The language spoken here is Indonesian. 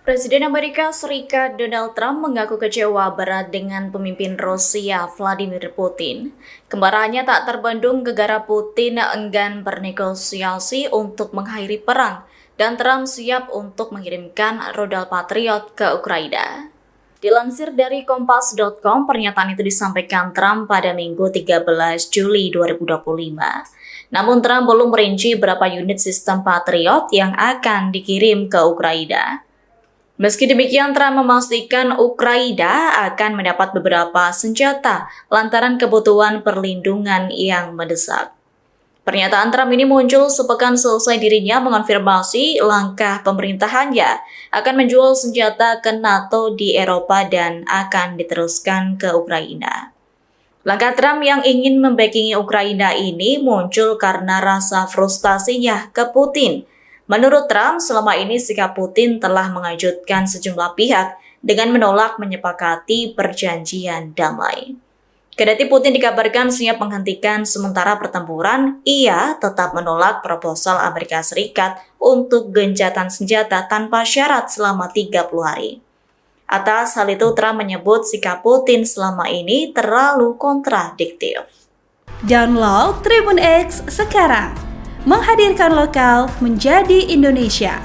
Presiden Amerika Serikat Donald Trump mengaku kecewa berat dengan pemimpin Rusia Vladimir Putin. Kemarahannya tak terbendung gegara Putin enggan bernegosiasi untuk mengakhiri perang dan Trump siap untuk mengirimkan rudal Patriot ke Ukraina. Dilansir dari Kompas.com, pernyataan itu disampaikan Trump pada Minggu 13 Juli 2025. Namun Trump belum merinci berapa unit sistem Patriot yang akan dikirim ke Ukraina. Meski demikian, Trump memastikan Ukraina akan mendapat beberapa senjata lantaran kebutuhan perlindungan yang mendesak. Pernyataan Trump ini muncul sepekan selesai dirinya mengonfirmasi langkah pemerintahannya akan menjual senjata ke NATO di Eropa dan akan diteruskan ke Ukraina. Langkah Trump yang ingin membackingi Ukraina ini muncul karena rasa frustasinya ke Putin. Menurut Trump, selama ini sikap Putin telah mengejutkan sejumlah pihak dengan menolak menyepakati perjanjian damai. Kendati Putin dikabarkan siap menghentikan sementara pertempuran, ia tetap menolak proposal Amerika Serikat untuk gencatan senjata tanpa syarat selama 30 hari. Atas hal itu, Trump menyebut sikap Putin selama ini terlalu kontradiktif. Download Tribun X sekarang, menghadirkan lokal menjadi Indonesia.